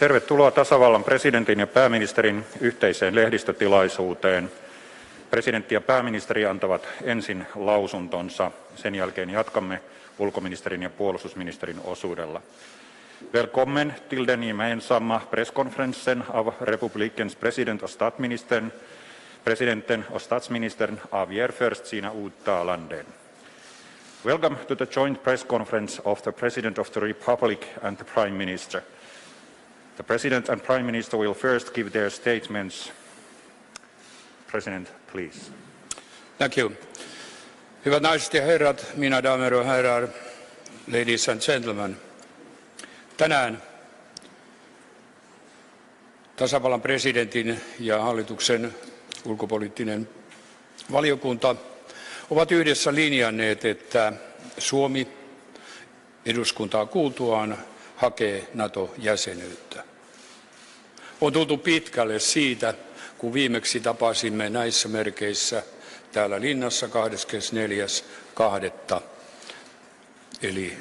Tervetuloa tasavallan presidentin ja pääministerin yhteiseen lehdistötilaisuuteen. Presidentti ja pääministeri antavat ensin lausuntonsa. Sen jälkeen jatkamme ulkoministerin ja puolustusministerin osuudella. Välkommen till den gemensamma presskonferensen av republikens president och statsministern. Presidenten och statsministern avger först sina uttalanden. Welcome to the joint press conference of the President of the Republic and the Prime Minister. The President and Prime Minister will first give their statements. President, please. Thank you. Hyvät naiset ja herrat, mina damer och herrar, ladies and gentlemen. Tänään tasavallan presidentin ja hallituksen ulkopoliittinen valiokunta ovat yhdessä linjanneet, että Suomi eduskuntaa kuultuaan hakee NATO-jäsenyyttä. On tultu pitkälle siitä, kun viimeksi tapasimme näissä merkeissä täällä linnassa 24.2. eli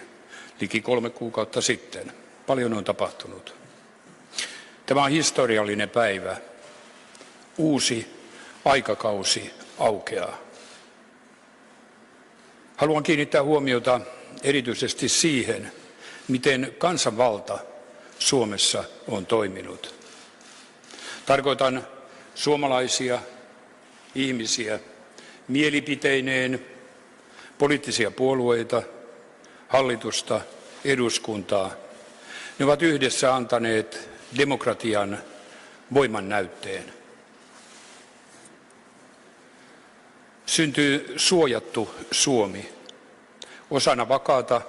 liki 3 kuukautta sitten. Paljon on tapahtunut. Tämä on historiallinen päivä. Uusi aikakausi aukeaa. Haluan kiinnittää huomiota erityisesti siihen, miten kansanvalta Suomessa on toiminut. Tarkoitan suomalaisia ihmisiä mielipiteineen, poliittisia puolueita, hallitusta, eduskuntaa. Ne ovat yhdessä antaneet demokratian voiman näytteen. Syntyy suojattu Suomi osana vakaata,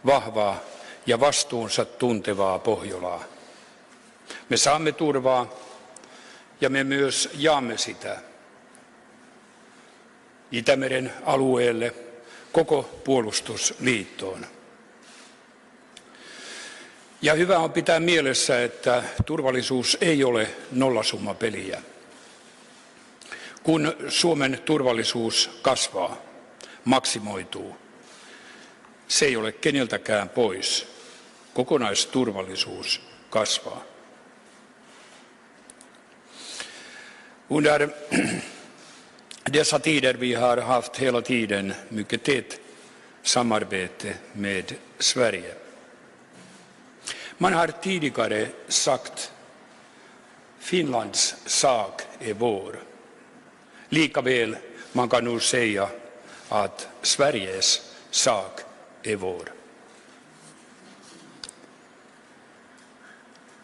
vahvaa ja vastuunsa tuntevaa Pohjolaa. Me saamme turvaa ja me myös jaamme sitä Itämeren alueelle koko puolustusliittoon. Ja hyvä on pitää mielessä, että turvallisuus ei ole nollasummapeliä. Kun Suomen turvallisuus kasvaa, maksimoituu, se ei ole keneltäkään pois. Kokonaisturvallisuus kasvaa. Under dessa tider vi har haft hela tiden mycket tätt samarbete med Sverige. Man har tidigare sagt Finlands sak är vår. Likaväl man kan nu säga att Sveriges sak är vår.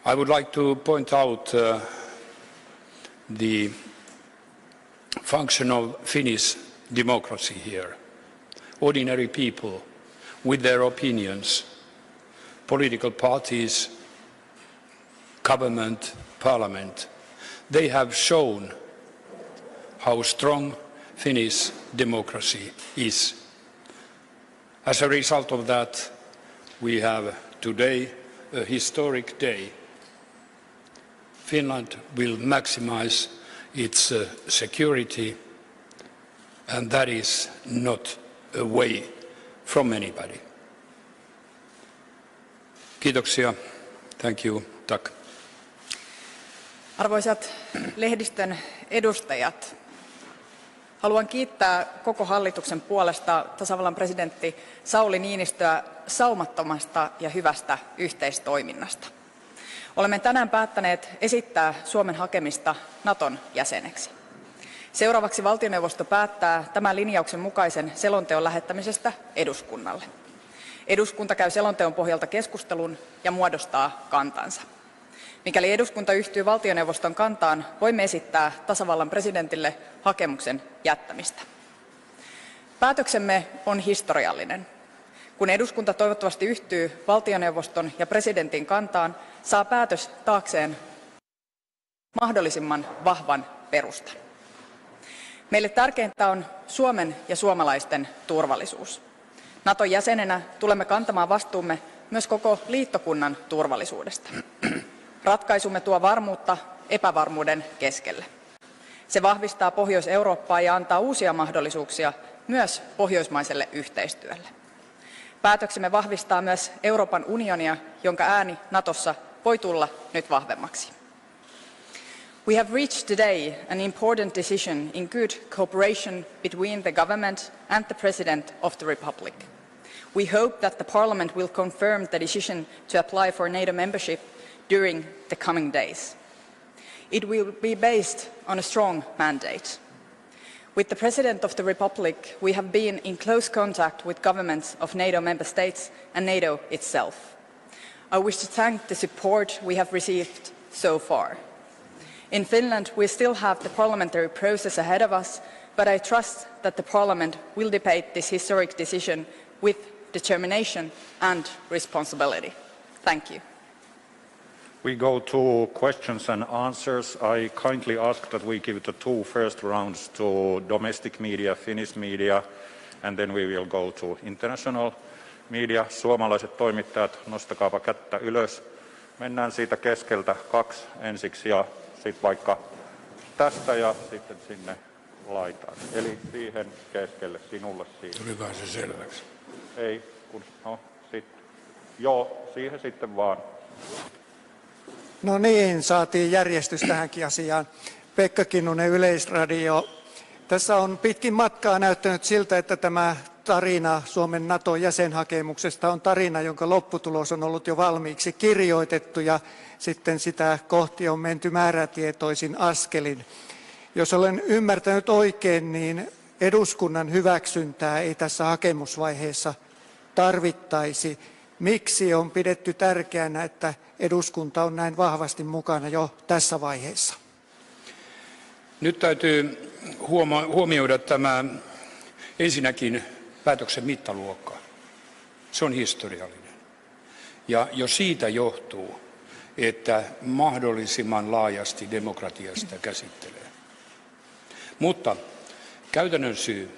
I would like to point out the function of Finnish democracy here. Ordinary people with their opinions, political parties, government, parliament, they have shown how strong Finnish democracy is. As a result of that, we have today a historic day. Finland will maximize its security, and that is not away from anybody. Kiitoksia. Thank you. Tack. Arvoisat lehdistön edustajat, haluan kiittää koko hallituksen puolesta tasavallan presidentti Sauli Niinistöä saumattomasta ja hyvästä yhteistoiminnasta. Olemme tänään päättäneet esittää Suomen hakemista Naton jäseneksi. Seuraavaksi valtioneuvosto päättää tämän linjauksen mukaisen selonteon lähettämisestä eduskunnalle. Eduskunta käy selonteon pohjalta keskustelun ja muodostaa kantansa. Mikäli eduskunta yhtyy valtioneuvoston kantaan, voimme esittää tasavallan presidentille hakemuksen jättämistä. Päätöksemme on historiallinen. Kun eduskunta toivottavasti yhtyy valtioneuvoston ja presidentin kantaan, saa päätös taakseen mahdollisimman vahvan perustan. Meille tärkeintä on Suomen ja suomalaisten turvallisuus. Naton jäsenenä tulemme kantamaan vastuumme myös koko liittokunnan turvallisuudesta. Ratkaisumme tuo varmuutta epävarmuuden keskelle. Se vahvistaa Pohjois-Eurooppaa ja antaa uusia mahdollisuuksia myös pohjoismaiselle yhteistyölle. Päätöksemme vahvistaa myös Euroopan unionia, jonka ääni Natossa voi tulla nyt vahvemmaksi. We have reached today an important decision in good cooperation between the government and the President of the Republic. We hope that the Parliament will confirm the decision to apply for NATO membership during the coming days. It will be based on a strong mandate. With the President of the Republic, we have been in close contact with governments of NATO member states and NATO itself. I wish to thank the support we have received so far. In Finland, we still have the parliamentary process ahead of us, but I trust that the Parliament will debate this historic decision with determination and responsibility. Thank you. We go to questions and answers. I kindly ask that we give the two first rounds to domestic media, Finnish media, and then we will go to international media. Suomalaiset toimittajat, nostakaapa kättä ylös. Mennään siitä keskeltä 2 ensiksi ja sitten vaikka tästä ja sitten sinne laitaan. Eli siihen keskelle, sinulle siihen. Tulikaan se selväksi? Ei, kun no sitten. Joo, siihen sitten vaan. No niin, saatiin järjestys tähänkin asiaan. Pekka Kinnunen, Yleisradio. Tässä on pitkin matkaa näyttänyt siltä, että tämä tarina Suomen NATO-jäsenhakemuksesta on tarina, jonka lopputulos on ollut jo valmiiksi kirjoitettu ja sitten sitä kohti on menty määrätietoisin askelin. Jos olen ymmärtänyt oikein, niin eduskunnan hyväksyntää ei tässä hakemusvaiheessa tarvittaisi. Miksi on pidetty tärkeänä, että eduskunta on näin vahvasti mukana jo tässä vaiheessa? Nyt täytyy huomioida tämä ensinnäkin päätöksen mittaluokka. Se on historiallinen. Ja jo siitä johtuu, että mahdollisimman laajasti demokratiasta käsittelee. Mutta käytännön syy.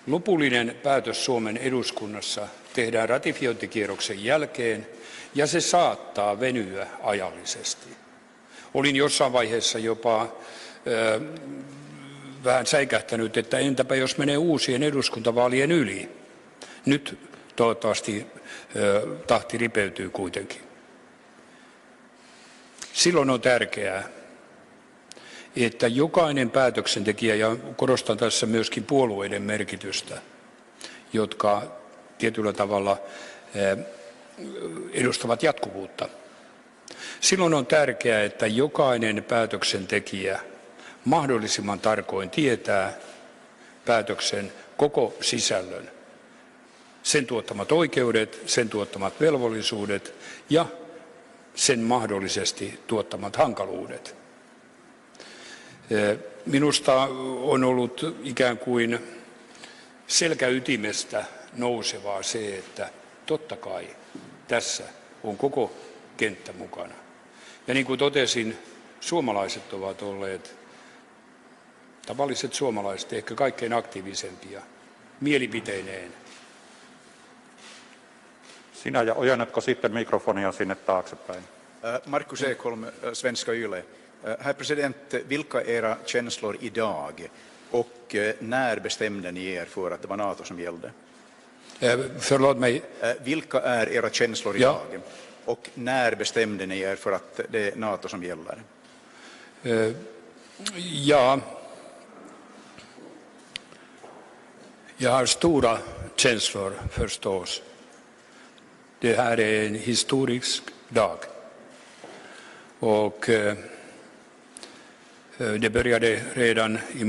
Lopullinen päätös Suomen eduskunnassa tehdään ratifiointikierroksen jälkeen ja se saattaa venyä ajallisesti. Olin jossain vaiheessa jopa vähän säikähtänyt, että entäpä jos menee uusien eduskuntavaalien yli. Nyt toivottavasti tahti ripeytyy kuitenkin. Silloin on tärkeää, että jokainen päätöksentekijä, ja korostan tässä myöskin puolueiden merkitystä, jotka tietyllä tavalla edustavat jatkuvuutta. Silloin on tärkeää, että jokainen päätöksentekijä mahdollisimman tarkoin tietää päätöksen koko sisällön, sen tuottamat oikeudet, sen tuottamat velvollisuudet ja sen mahdollisesti tuottamat hankaluudet. Minusta on ollut ikään kuin selkäytimestä nousevaa se, että totta kai tässä on koko kenttä mukana. Ja niin kuin totesin, suomalaiset ovat olleet, tavalliset suomalaiset, ehkä kaikkein aktiivisempia mielipiteineen. Sinä ja ojennatko sitten mikrofonia sinne taaksepäin? Markus Ekholm, Svenska Yle. Herr President, vilka era känslor idag och när bestämde ni er för att det var NATO som gällde? Förlåt mig. Vilka är era känslor idag och när bestämde ni er för att det är NATO som gäller? Ja, jag har stora känslor förstås. Det här är en historisk dag. Och det började redan i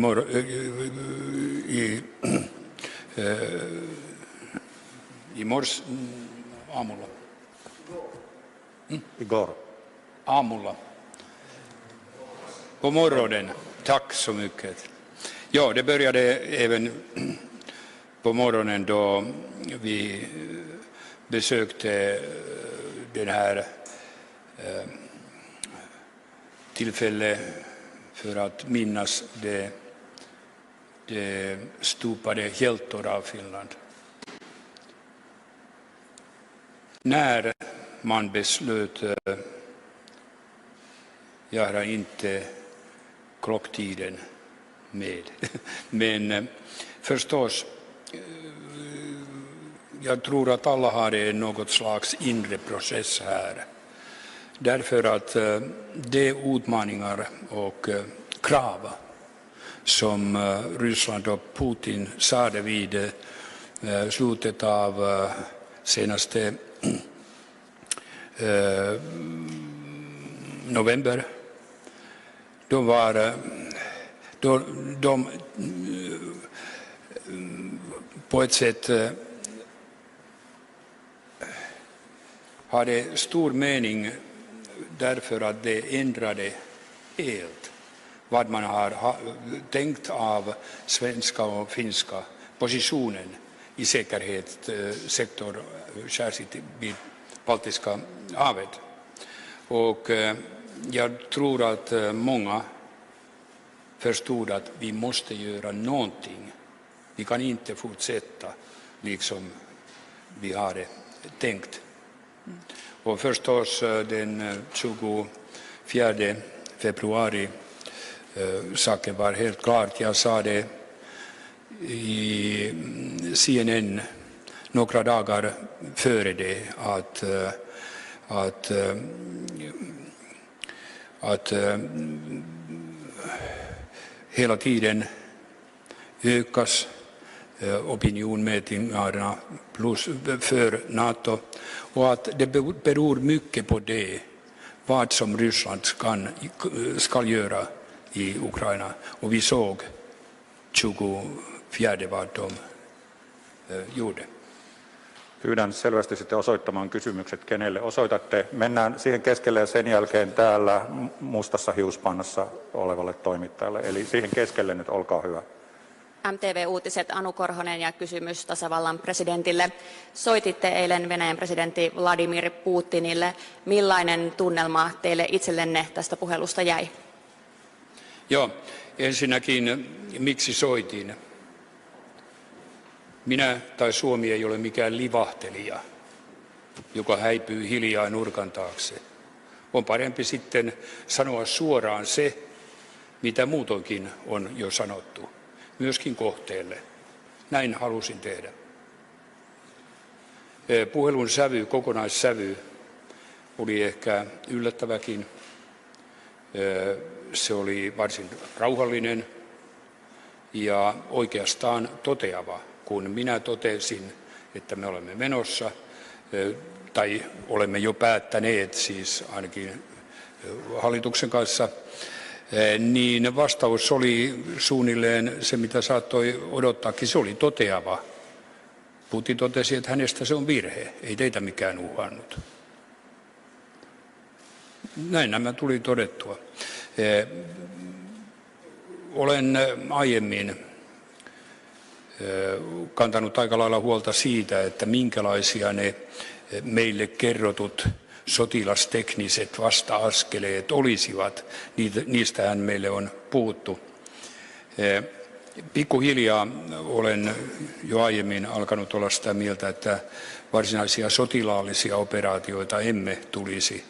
morse aamulla. Igår. Aamulla. På morgonen. Tack så mycket. Ja, det började även på morgonen då vi besökte den här tillfälle för att minnas de stupade hjältar av Finland. När man beslöt, jag har inte klocktiden med, men förstås, jag tror att alla har något slags inre process här. Därför att de utmaningar och krav som Ryssland och Putin sade vid slutet av senaste november, de på ett sätt hade stor mening därför att det ändrade helt vad man har tänkt av svenska och finska positionen i säkerhetssektorn, särskilt vid Baltiska havet. Och jag tror att många förstod att vi måste göra någonting. Vi kan inte fortsätta liksom vi hade tänkt. Och förstås den 24 februari saken var helt klart. Jag sa det i CNN några dagar före det att hela tiden ökas opinionmätningarna plus för Nato och att det beror mycket på det vad som Ryssland ska göra i Ukraina. Och vi såg 24 vad de gjorde. Pyydän selvästi sitten osoittamaan kysymykset, kenelle osoitatte. Mennään siihen keskelle ja sen jälkeen täällä mustassa hiuspannassa olevalle toimittajalle. Eli siihen keskelle nyt, olkaa hyvä. MTV-uutiset, Anu Korhonen ja kysymys tasavallan presidentille. Soititte eilen Venäjän presidentti Vladimir Putinille. Millainen tunnelma teille itsellenne tästä puhelusta jäi? Joo, ensinnäkin miksi soitin? Minä tai Suomi ei ole mikään livahtelija, joka häipyy hiljaa nurkan taakse. On parempi sitten sanoa suoraan se, mitä muutoinkin on jo sanottu, myöskin kohteelle. Näin halusin tehdä. Puhelun sävy, kokonaissävy oli ehkä yllättäväkin. Se oli varsin rauhallinen ja oikeastaan toteava. Kun minä totesin, että me olemme menossa, tai olemme jo päättäneet, siis ainakin hallituksen kanssa, niin vastaus oli suunnilleen se, mitä saattoi odottaakin. Se oli toteava. Putin totesi, että hänestä se on virhe, ei teitä mikään uhannut. Näin nämä tuli todettua. Olen aiemmin kantanut aika lailla huolta siitä, että minkälaisia ne meille kerrotut sotilastekniset vasta-askeleet olisivat. Niistähän meille on puhuttu. Pikkuhiljaa olen jo aiemmin alkanut olla sitä mieltä, että varsinaisia sotilaallisia operaatioita emme tulisi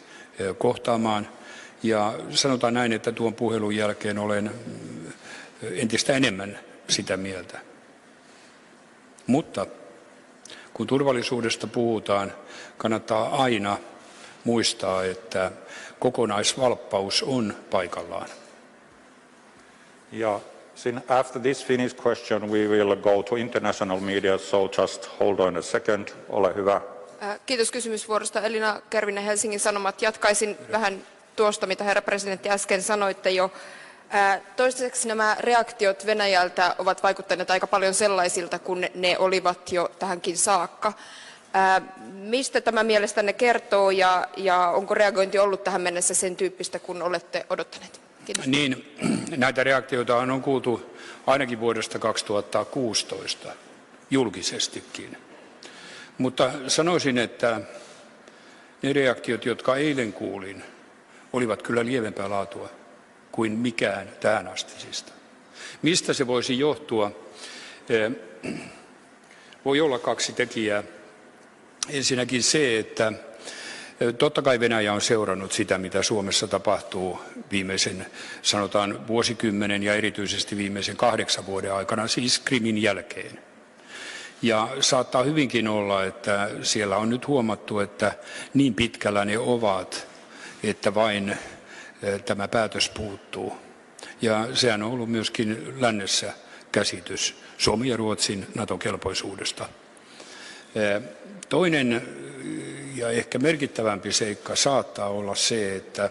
kohtaamaan. Ja sanotaan näin, että tuon puhelun jälkeen olen entistä enemmän sitä mieltä. Mutta kun turvallisuudesta puhutaan, kannattaa aina muistaa, että kokonaisvalppaus on paikallaan. Ja after this Finnish question we will go to international media, so just hold on a second. Ole hyvä. Kiitos kysymysvuorosta. Elina Kervinen, Helsingin Sanomat. Jatkaisin vähän tuosta, mitä herra presidentti äsken sanoitte jo. Toistaiseksi nämä reaktiot Venäjältä ovat vaikuttaneet aika paljon sellaisilta, kun ne olivat jo tähänkin saakka. Mistä tämä mielestänne kertoo ja onko reagointi ollut tähän mennessä sen tyyppistä, kun olette odottaneet? Kiitos. Niin, näitä reaktioita on kuultu ainakin vuodesta 2016 julkisestikin. Mutta sanoisin, että ne reaktiot, jotka eilen kuulin, olivat kyllä lievempää laatua kuin mikään tähän astisista. Mistä se voisi johtua? Voi olla kaksi tekijää. Ensinnäkin se, että totta kai Venäjä on seurannut sitä, mitä Suomessa tapahtuu viimeisen, sanotaan vuosikymmenen ja erityisesti viimeisen 8 vuoden aikana, siis Krimin jälkeen. Ja saattaa hyvinkin olla, että siellä on nyt huomattu, että niin pitkällä ne ovat, että vain tämä päätös puuttuu. Ja sehän on ollut myöskin lännessä käsitys Suomen ja Ruotsin NATO-kelpoisuudesta. Toinen ja ehkä merkittävämpi seikka saattaa olla se, että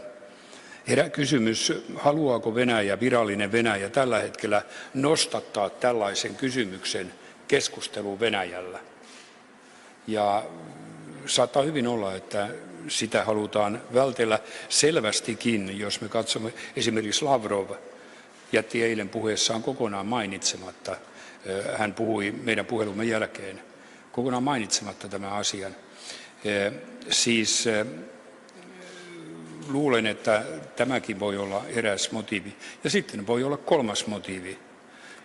herää kysymys, haluaako Venäjä, virallinen Venäjä tällä hetkellä nostattaa tällaisen kysymyksen keskusteluun Venäjällä. Ja saattaa hyvin olla, että sitä halutaan vältellä selvästikin, jos me katsomme esimerkiksi Lavrov jätti eilen puheessaan kokonaan mainitsematta, hän puhui meidän puhelumme jälkeen, kokonaan mainitsematta tämän asian. Siis luulen, että tämäkin voi olla eräs motiivi. Ja sitten voi olla kolmas motiivi,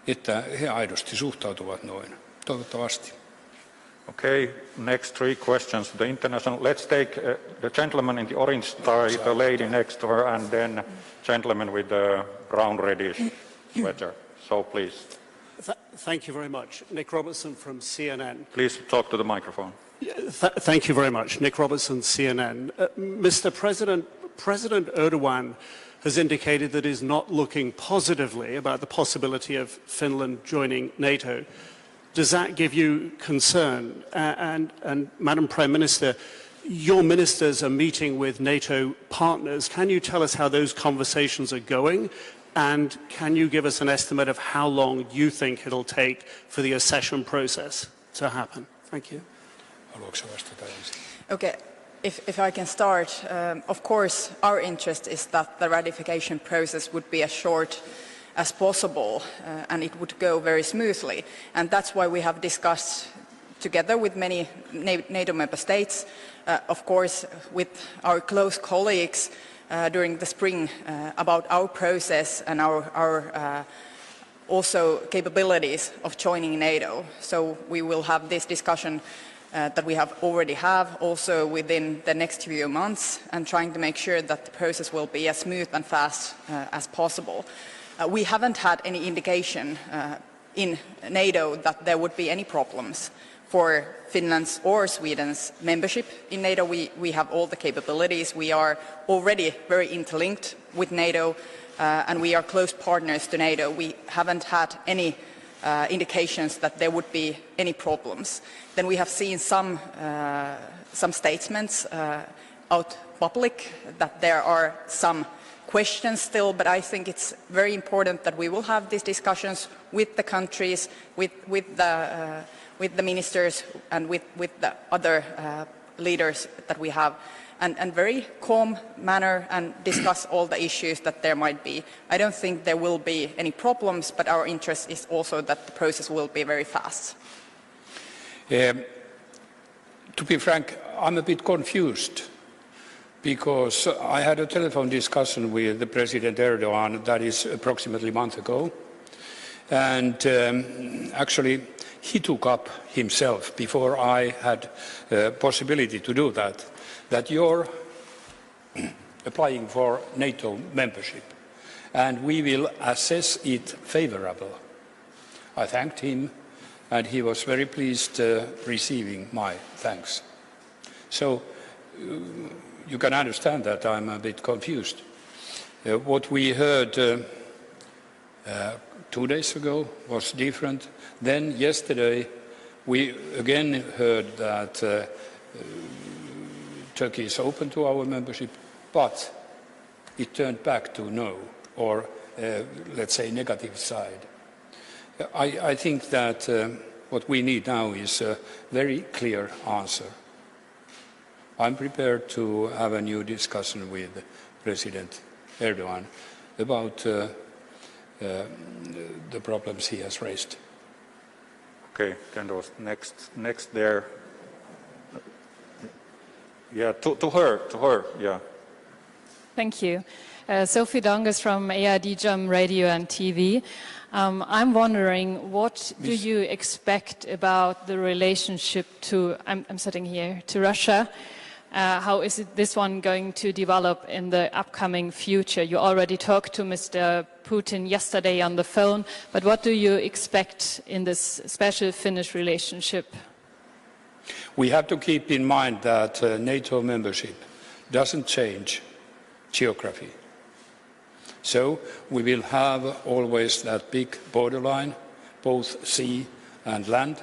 että he aidosti suhtautuvat noin. Toivottavasti. Okay, next three questions to the international. Let's take the gentleman in the orange tie, the lady next to her, and then gentleman with the brown reddish sweater. So please. Thank you very much. Nick Robertson from CNN. Please talk to the microphone. Thank you very much. Nick Robertson, CNN. Mr. President, President Erdogan has indicated that he's not looking positively about the possibility of Finland joining NATO. Does that give you concern? And Madam Prime Minister, your ministers are meeting with NATO partners. Can you tell us how those conversations are going? And can you give us an estimate of how long you think it'll take for the accession process to happen? Thank you. Okay, if I can start, of course our interest is that the ratification process would be as short as possible and it would go very smoothly, and that's why we have discussed together with many NATO member states, of course with our close colleagues during the spring about our process and our also capabilities of joining NATO. So we will have this discussion that we already have also within the next few months, and trying to make sure that the process will be as smooth and fast as possible. We haven't had any indication in NATO that there would be any problems for Finland's or Sweden's membership in NATO. We have all the capabilities. We are already very interlinked with NATO and we are close partners to NATO. We haven't had any indications that there would be any problems. Then we have seen some statements out public that there are some questions still, but I think it's very important that we will have these discussions with the countries, with the ministers and with the other leaders that we have, and very calm manner, and discuss all the issues that there might be. I don't think there will be any problems, but our interest is also that the process will be very fast. To be frank, I'm a bit confused, because I had a telephone discussion with the President Erdogan, that is approximately a month ago, and actually he took up himself, before I had possibility to do that you're applying for NATO membership, and we will assess it favorable. I thanked him, and he was very pleased receiving my thanks. So you can understand that I'm a bit confused. What we heard 2 days ago was different. Then yesterday we again heard that Turkey is open to our membership, but it turned back to no, or let's say negative side. I think that what we need now is a very clear answer. I'm prepared to have a new discussion with President Erdogan about the problems he has raised. Okay, Kendos, next there. Yeah, to her, yeah. Thank you. Sophie Dongas from AID Jam Radio and TV. I'm wondering, what do you expect about the relationship to, I'm sitting here, to Russia? How is this one going to develop in the upcoming future? You already talked to Mr. Putin yesterday on the phone, but what do you expect in this special Finnish relationship? We have to keep in mind that NATO membership doesn't change geography. So we will have always that big borderline, both sea and land,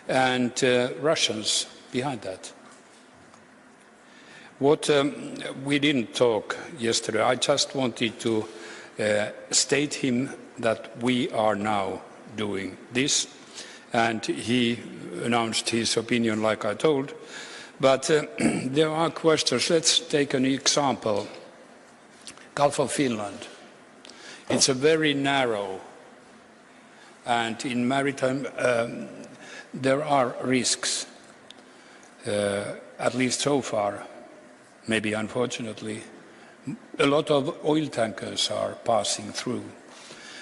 and Russians behind that. What we didn't talk yesterday, I just wanted to state him that we are now doing this, and he announced his opinion like I told. But there are questions. Let's take an example. Gulf of Finland. It's a very narrow, and in maritime there are risks, at least so far, maybe unfortunately. A lot of oil tankers are passing through.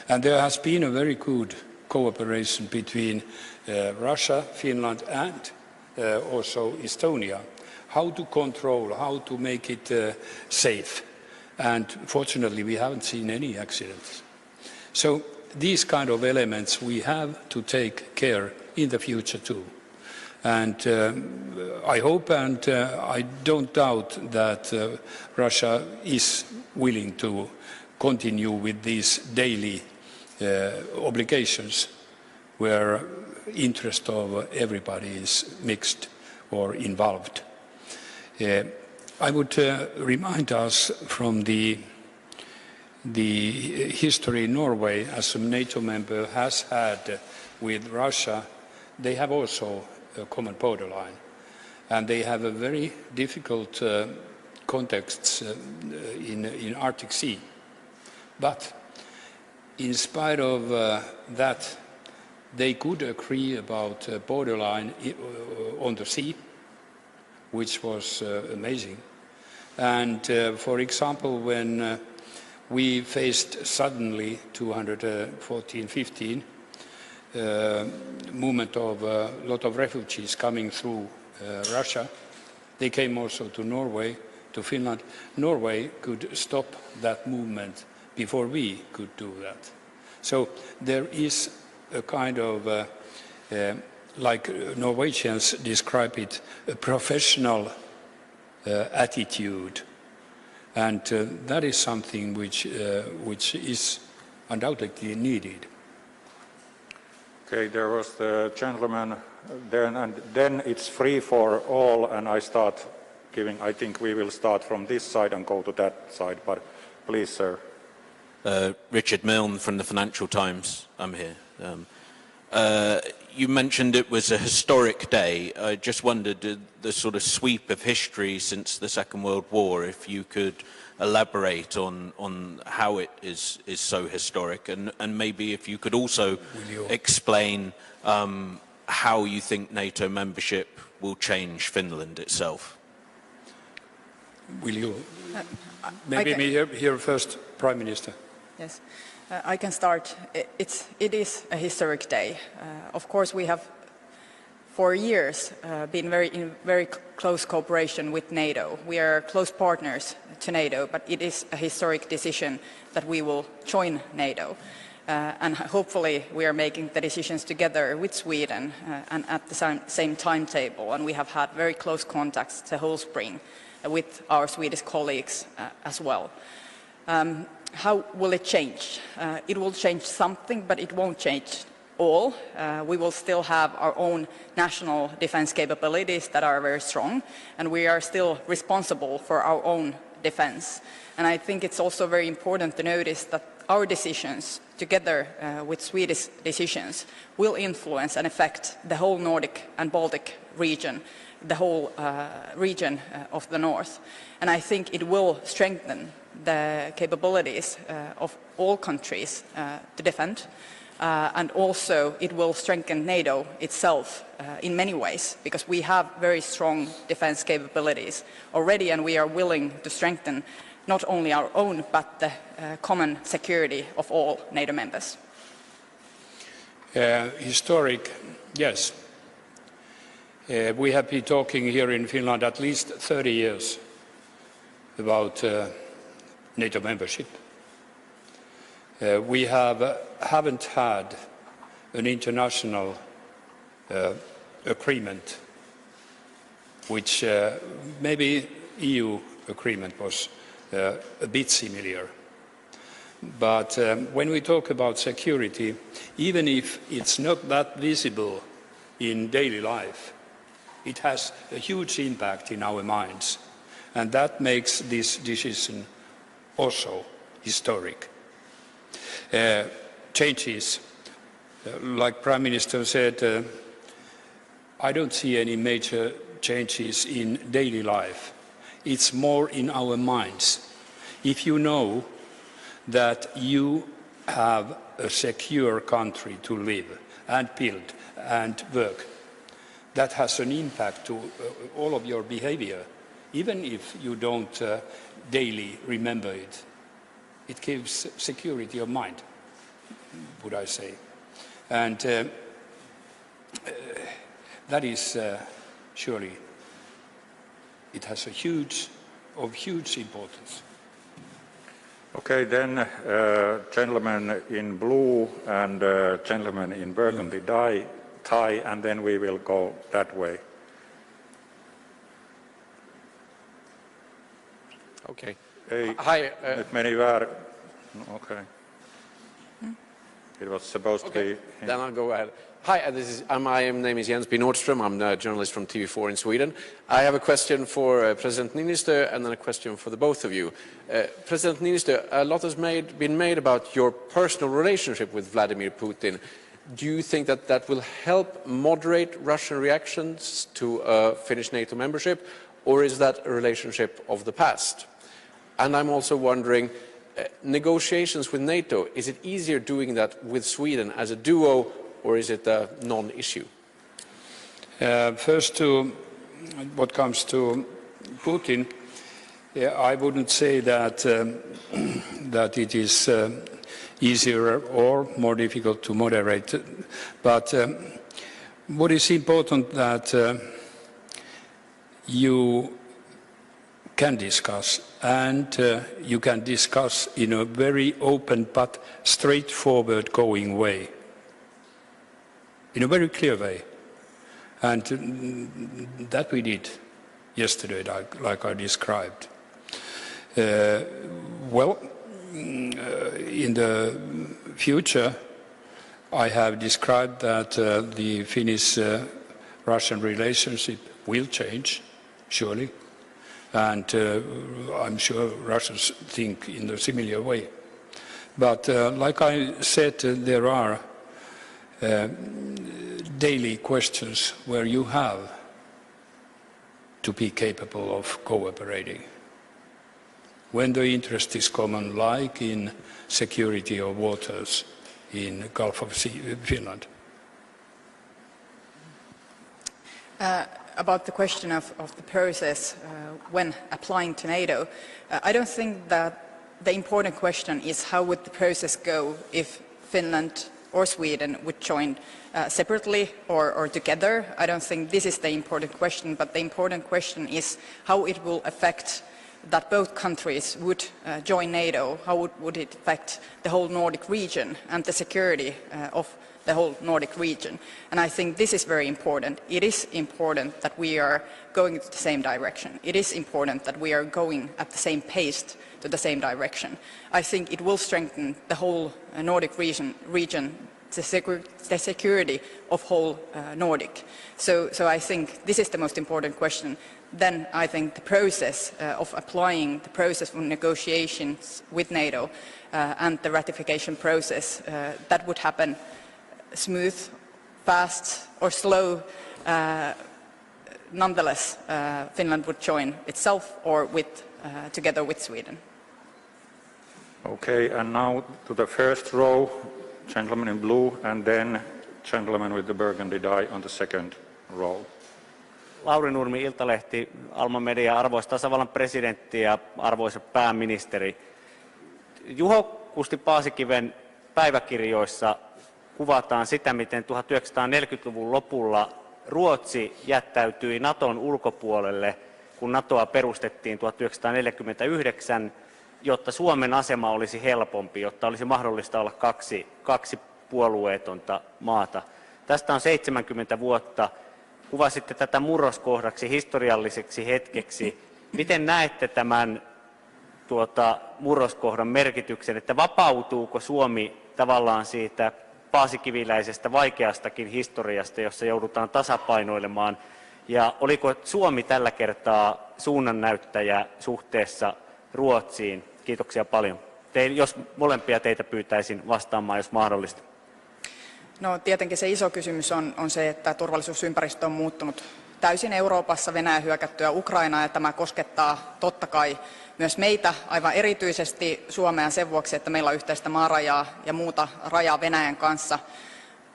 And there has been a very good cooperation between Russia, Finland and also Estonia, how to control, how to make it safe. And fortunately, we haven't seen any accidents. So these kind of elements we have to take care in the future too. And I hope and I don't doubt that Russia is willing to continue with these daily obligations where interest of everybody is mixed or involved. I would remind us from the history Norway as a NATO member has had with Russia. They have also a common borderline, and they have a very difficult context in Arctic Sea. But in spite of that, they could agree about a borderline on the sea, which was amazing. And for example, when we faced suddenly 214-15 movement of a lot of refugees coming through Russia, they came also to Norway, to Finland. Norway could stop that movement before we could do that. So there is a kind of, like Norwegians describe it, a professional attitude. And that is something which is undoubtedly needed. Okay, there was the gentleman then, and then it's free for all, and I start giving, I think we will start from this side and go to that side, but please, sir. Richard Milne from the Financial Times, I'm here. You mentioned it was a historic day. I just wondered the sort of sweep of history since the Second World War, if you could elaborate on how it is so historic, and maybe if you could also explain how you think NATO membership will change Finland itself. Will you? Maybe me here first, Prime Minister. Yes, I can start. It is a historic day. Of course, we have for years been in very close cooperation with NATO. We are close partners to NATO, but it is a historic decision that we will join NATO. And hopefully we are making the decisions together with Sweden and at the same timetable. And we have had very close contacts the whole spring with our Swedish colleagues as well. How will it change? It will change something, but it won't change all. We will still have our own national defense capabilities that are very strong, and we are still responsible for our own defense. And I think it's also very important to notice that our decisions, together with Swedish decisions, will influence and affect the whole Nordic and Baltic region, the whole region of the north. And I think it will strengthen the capabilities of all countries to defend, and also it will strengthen NATO itself in many ways, because we have very strong defense capabilities already, and we are willing to strengthen not only our own, but the common security of all NATO members. Historic, yes. We have been talking here in Finland at least 30 years about NATO membership. We haven't had an international agreement, which maybe EU agreement was a bit similar. But when we talk about security, even if it's not that visible in daily life, it has a huge impact in our minds. And that makes this decision also historic. Changes, like Prime Minister said, I don't see any major changes in daily life. It's more in our minds. If you know that you have a secure country to live and build and work, that has an impact to all of your behavior, even if you don't daily remember it. It gives security of mind, would I say. And that is surely, it has a huge importance. Okay, then gentleman in blue and gentleman in burgundy tie, and then we will go that way. Okay. Hi. Nyt meni väärin. Okay. It was supposed to be. Then I'll go ahead. Hi, my name is Jens B. Nordström. I'm a journalist from TV4 in Sweden. I have a question for President Niinisto and then a question for the both of you. President Niinisto, a lot has been made about your personal relationship with Vladimir Putin. Do you think that that will help moderate Russian reactions to Finnish NATO membership, or is that a relationship of the past? And I'm also wondering, negotiations with NATO, is it easier doing that with Sweden as a duo, or is it a non-issue? First, to what comes to Putin, I wouldn't say that that it is easier or more difficult to moderate. But what is important that you can discuss, and you can discuss in a very open but straightforward going way, in a very clear way. And that we did yesterday, like I described. Well, in the future, I have described that the Finnish-Russian relationship will change, surely. And I'm sure Russians think in a similar way. But like I said, there are daily questions where you have to be capable of cooperating. When the interest is common, like in security of waters in the Gulf of Finland. About the question of the process when applying to NATO, I don't think that the important question is how would the process go if Finland or Sweden would join separately or together. I don't think this is the important question, but the important question is how it will affect that both countries would join NATO, how would it affect the whole Nordic region and the security of the whole Nordic region. And I think this is very important. It is important that we are going in the same direction. It is important that we are going at the same pace to the same direction. I think it will strengthen the whole Nordic region, the security of whole Nordic. So I think this is the most important question. Then I think the process of applying the process of negotiations with NATO and the ratification process, that would happen smooth, fast or slow. Nonetheless, Finland would join itself or together with Sweden. Okay, and now to the first row, gentleman in blue, and then gentleman with the burgundy tie on the second row. Lauri Nurmi, Iltalehti, Alma Media, arvoisa tasavallan presidentti ja arvoisa pääministeri. Juho Kusti Paasikiven päiväkirjoissa kuvataan sitä, miten 1940-luvun lopulla Ruotsi jättäytyi Naton ulkopuolelle, kun Natoa perustettiin 1949, jotta Suomen asema olisi helpompi, jotta olisi mahdollista olla kaksi puolueetonta maata. Tästä on 70 vuotta. Kuvasitte tätä murroskohdaksi, historialliseksi hetkeksi. Miten näette tämän murroskohdan merkityksen, että vapautuuko Suomi tavallaan siitä paasikiviläisestä vaikeastakin historiasta, jossa joudutaan tasapainoilemaan, ja oliko Suomi tällä kertaa suunnannäyttäjä suhteessa Ruotsiin? Kiitoksia paljon. Jos molempia teitä pyytäisin vastaamaan, jos mahdollista. No, tietenkin se iso kysymys on se, että turvallisuusympäristö on muuttunut täysin Euroopassa Venäjän hyökättyä Ukrainaa, ja tämä koskettaa totta kai myös meitä, aivan erityisesti Suomea sen vuoksi, että meillä on yhteistä maarajaa ja muuta rajaa Venäjän kanssa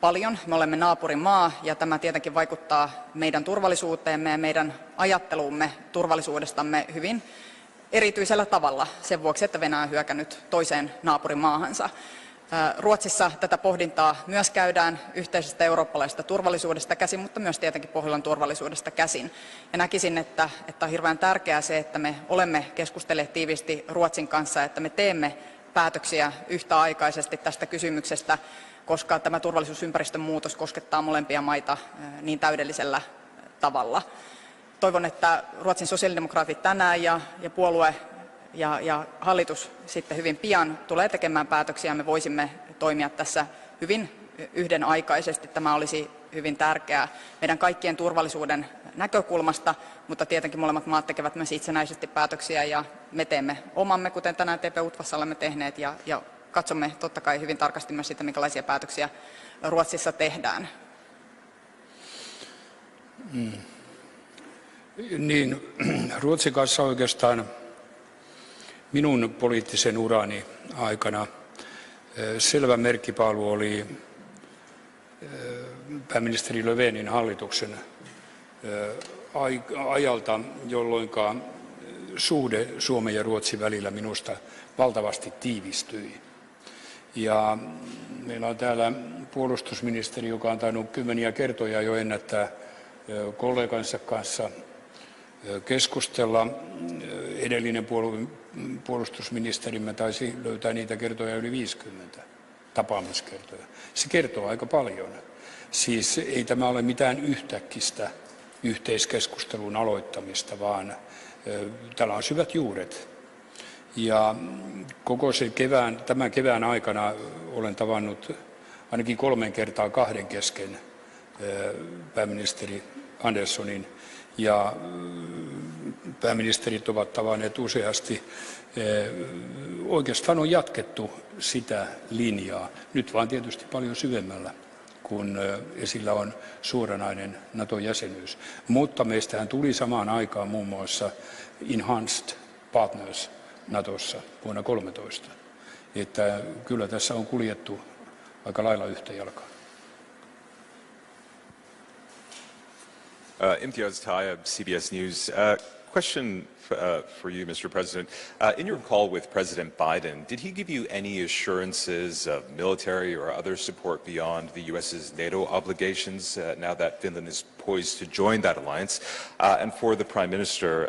paljon. Me olemme naapurimaa, ja tämä tietenkin vaikuttaa meidän turvallisuuteemme ja meidän ajatteluumme turvallisuudestamme hyvin erityisellä tavalla sen vuoksi, että Venäjä on hyökännyt toiseen naapurimaahansa. Ruotsissa tätä pohdintaa myös käydään yhteisestä eurooppalaisesta turvallisuudesta käsin, mutta myös tietenkin Pohjolan turvallisuudesta käsin. Ja näkisin, että on hirveän tärkeää se, että me olemme keskustelleet tiiviisti Ruotsin kanssa, että me teemme päätöksiä yhtäaikaisesti tästä kysymyksestä, koska tämä turvallisuusympäristön muutos koskettaa molempia maita niin täydellisellä tavalla. Toivon, että Ruotsin sosiaalidemokraatit tänään ja puolue ja hallitus sitten hyvin pian tulee tekemään päätöksiä, me voisimme toimia tässä hyvin yhdenaikaisesti. Tämä olisi hyvin tärkeää meidän kaikkien turvallisuuden näkökulmasta, mutta tietenkin molemmat maat tekevät myös itsenäisesti päätöksiä, ja me teemme omamme, kuten tänään TP-UTVassa olemme tehneet, ja katsomme totta kai hyvin tarkasti myös sitä, minkälaisia päätöksiä Ruotsissa tehdään. Niin, Ruotsin kanssa oikeastaan minun poliittisen urani aikana selvä merkkipaalu oli pääministeri Löfvenin hallituksen ajalta, jolloin suhde Suomen ja Ruotsin välillä minusta valtavasti tiivistyi. Ja meillä on täällä puolustusministeri, joka on tainnut kymmeniä kertoja jo ennättää kollegansa kanssa keskustella. Edellinen puolustusministerimme taisi löytää niitä kertoja yli 50 tapaamiskertoja. Se kertoo aika paljon. Siis ei tämä ole mitään yhtäkkistä yhteiskeskustelun aloittamista, vaan tällä on syvät juuret. Ja koko se tämän kevään aikana olen tavannut ainakin 3 kertaa 2 kesken pääministeri Anderssonin, ja pääministerit ovat tavanneet useasti. Oikeastaan on jatkettu sitä linjaa, nyt vaan tietysti paljon syvemmällä, kun esillä on suoranainen NATO-jäsenyys. Mutta meistähän tuli samaan aikaan muun muassa Enhanced Partners Natossa vuonna 2013. Että kyllä tässä on kuljettu aika lailla yhtä jalkaa. Imtiaz Tayyab, CBS News. Question for you, Mr. President. In your call with President Biden, did he give you any assurances of military or other support beyond the U.S.'s NATO obligations now that Finland is poised to join that alliance? And for the Prime Minister,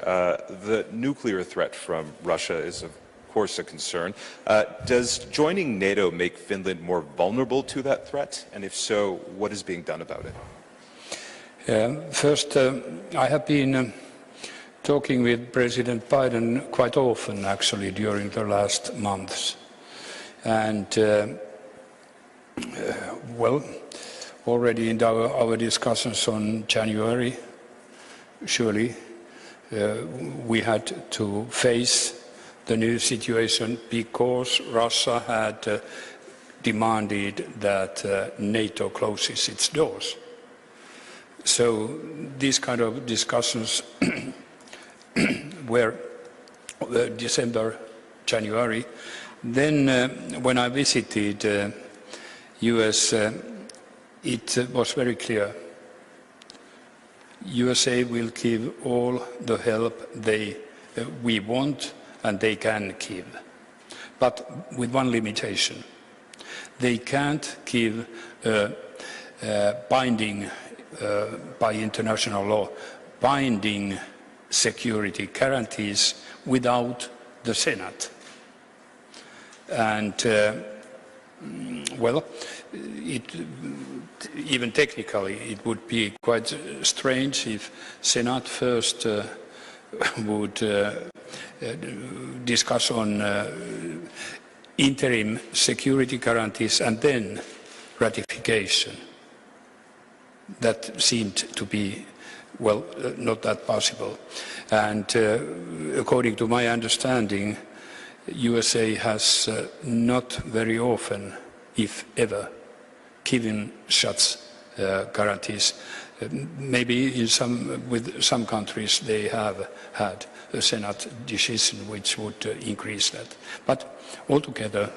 the nuclear threat from Russia is of course a concern. Does joining NATO make Finland more vulnerable to that threat? And if so, what is being done about it? First, I have been talking with President Biden quite often, actually, during the last months. And, well, already in our discussions on January, surely we had to face the new situation because Russia had demanded that NATO closes its doors. So these kind of discussions were December, January. Then when I visited US, it was very clear. USA will give all the help we want and they can give, but with one limitation. They can't give binding by international law, binding security guarantees without the Senate. And, well, even technically, it would be quite strange if Senate first would discuss on interim security guarantees and then ratification. That seemed to be, well, not that possible. And according to my understanding, USA has not very often, if ever, given such guarantees. Maybe with some countries they have had a Senate decision which would increase that. But altogether,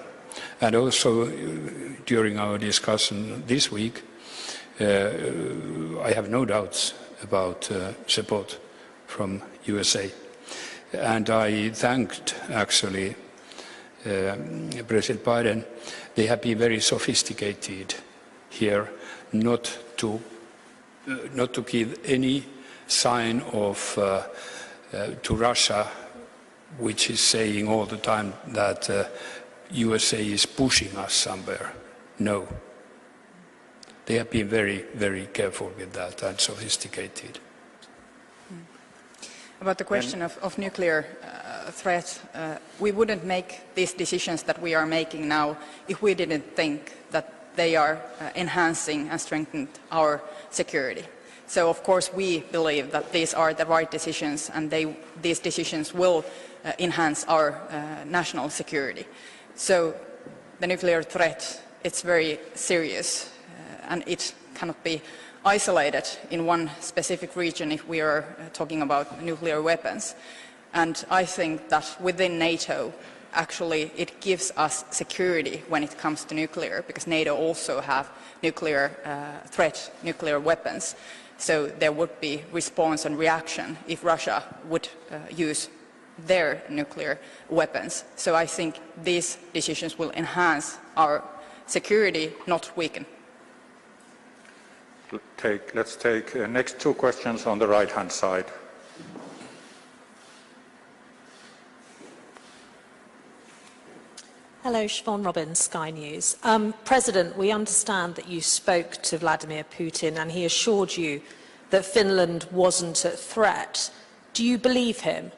and also during our discussion this week, I have no doubts about support from USA. And I thanked, actually, President Biden. They have been very sophisticated here, not to give any sign of to Russia, which is saying all the time that USA is pushing us somewhere. No. They have been very, very careful with that and sophisticated. About the question of nuclear threat, we wouldn't make these decisions that we are making now if we didn't think that they are enhancing and strengthening our security. So of course we believe that these are the right decisions and these decisions will enhance our national security. So the nuclear threat, it's very serious and it cannot be isolated in one specific region if we are talking about nuclear weapons. And I think that within NATO, actually it gives us security when it comes to nuclear, because NATO also have nuclear threat, nuclear weapons. So there would be response and reaction if Russia would use their nuclear weapons. So I think these decisions will enhance our security, not weaken. Let's take next two questions on the right-hand side. Hello, Siobhan Robbins, Sky News. President, we understand that you spoke to Vladimir Putin and he assured you that Finland wasn't a threat. Do you believe him?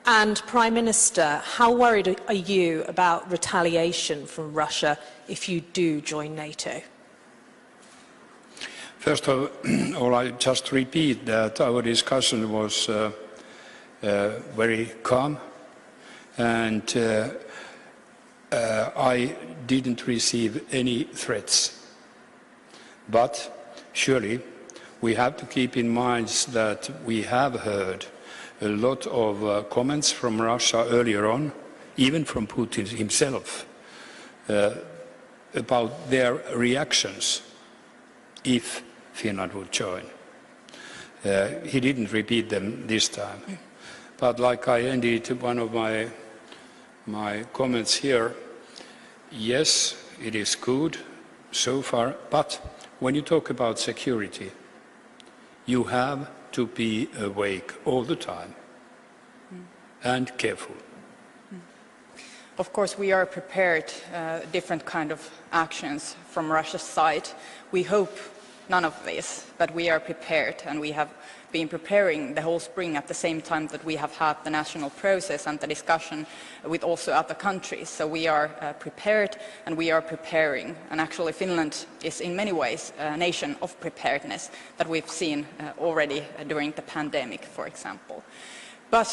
And Prime Minister, how worried are you about retaliation from Russia if you do join NATO? First of all, I just repeat that our discussion was very calm, and I didn't receive any threats. But surely we have to keep in mind that we have heard a lot of comments from Russia earlier on, even from Putin himself, about their reactions if Finland would join. He didn't repeat them this time. But like I ended one of my comments here, yes, it is good so far, but when you talk about security, you have to be awake all the time and careful. Of course, we are prepared different kind of actions from Russia's side. We hope none of this, but we are prepared, and we have been preparing the whole spring at the same time that we have had the national process and the discussion with also other countries. So we are prepared and we are preparing. And actually Finland is in many ways a nation of preparedness that we've seen already during the pandemic, for example. But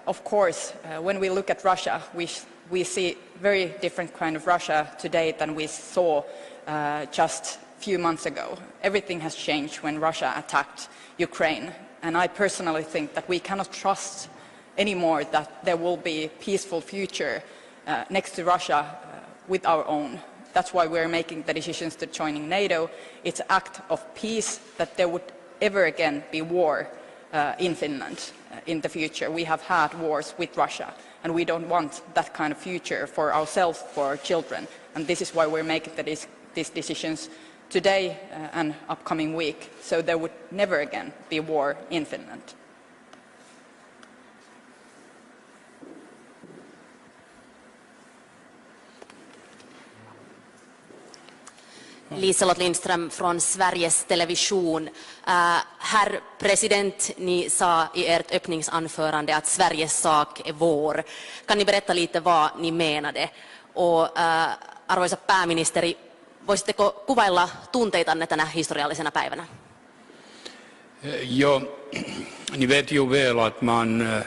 of course, when we look at Russia, we see very different kind of Russia today than we saw just a few months ago. Everything has changed when Russia attacked Ukraine. And I personally think that we cannot trust anymore that there will be a peaceful future next to Russia with our own. That's why we're making the decisions to joining NATO. It's an act of peace that there would ever again be war in Finland in the future. We have had wars with Russia, and we don't want that kind of future for ourselves, for our children. And this is why we're making these decisions today and upcoming week, so there would never again be war in Finland. Liselott Lindström från Sveriges Television. Herr president, ni sa i ert öppningsanförande att Sveriges sak är vår. Kan ni berätta lite vad ni menade? Och arvoisa pääministeri, voisitteko kuvailla tunteitanne tänä historiallisena päivänä? Ja, ni vet ju väl att man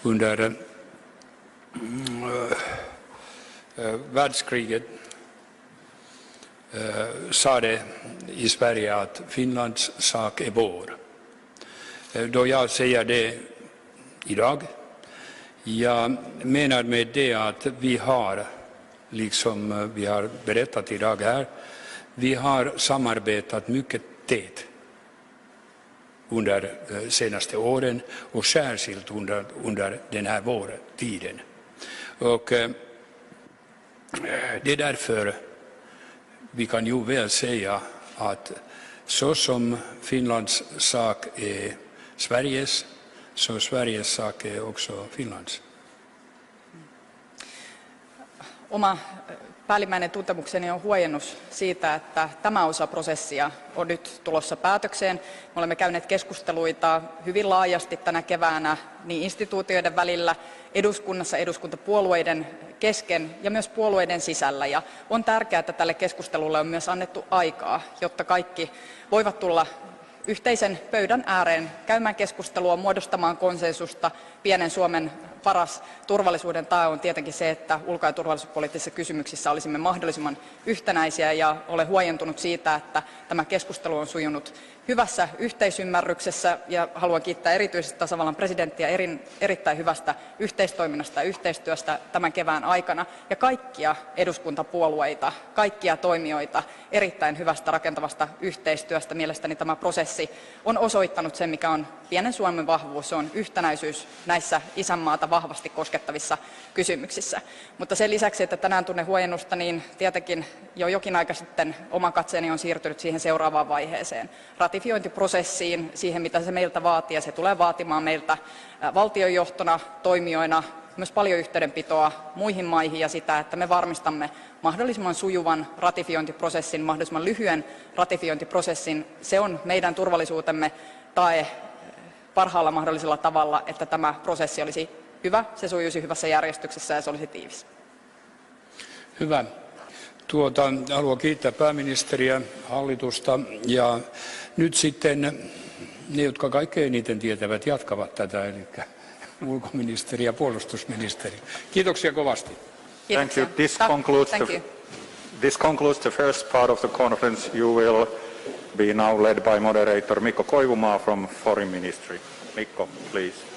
under världskriget sa det i Sverige att Finlands sak är vår. Då jag säger det idag, jag menar med det att vi har, liksom vi har berättat idag här, vi har samarbetat mycket tätt under de senaste åren och särskilt under den här vårtiden. Och det är därför vi kan ju väl säga att så som Finlands sak är Sveriges, så Sveriges sak är också Finlands. Oma päällimmäinen tuntemukseni on huojennus siitä, että tämä osa prosessia on nyt tulossa päätökseen. Me olemme käyneet keskusteluita hyvin laajasti tänä keväänä niin instituutioiden välillä, eduskunnassa, eduskuntapuolueiden kesken ja myös puolueiden sisällä. Ja on tärkeää, että tälle keskustelulle on myös annettu aikaa, jotta kaikki voivat tulla yhteisen pöydän ääreen käymään keskustelua, muodostamaan konsensusta. Pienen Suomen paras turvallisuuden tae on tietenkin se, että ulko- ja turvallisuuspoliittisissa kysymyksissä olisimme mahdollisimman yhtenäisiä, ja olen huojentunut siitä, että tämä keskustelu on sujunut hyvässä yhteisymmärryksessä, ja haluan kiittää erityisesti tasavallan presidenttiä erittäin hyvästä yhteistoiminnasta ja yhteistyöstä tämän kevään aikana, ja kaikkia eduskuntapuolueita, kaikkia toimijoita erittäin hyvästä rakentavasta yhteistyöstä. Mielestäni tämä prosessi on osoittanut sen, mikä on pienen Suomen vahvuus, se on yhtenäisyys näissä isänmaata vahvasti koskettavissa kysymyksissä. Mutta sen lisäksi, että tänään tunnen huojennusta, niin tietenkin jo jokin aika sitten oma katseeni on siirtynyt siihen seuraavaan vaiheeseen, ratifiointiprosessiin, siihen mitä se meiltä vaatii, ja se tulee vaatimaan meiltä valtionjohtona, toimijoina myös paljon yhteydenpitoa muihin maihin ja sitä, että me varmistamme mahdollisimman sujuvan ratifiointiprosessin, mahdollisimman lyhyen ratifiointiprosessin. Se on meidän turvallisuutemme tae parhaalla mahdollisella tavalla, että tämä prosessi olisi hyvä, se sujuisi hyvässä järjestyksessä ja se olisi tiivis. Hyvä. Haluan kiittää pääministeriä, hallitusta, ja nyt sitten ne, jotka kaikkein eniten tietävät, jatkavat tätä, eli ulkoministeri ja puolustusministeri. Kiitoksia kovasti. Thank you. This concludes the first part of the conference. You will be now led by moderator Mikko Koivumaa from Foreign Ministry. Mikko, please.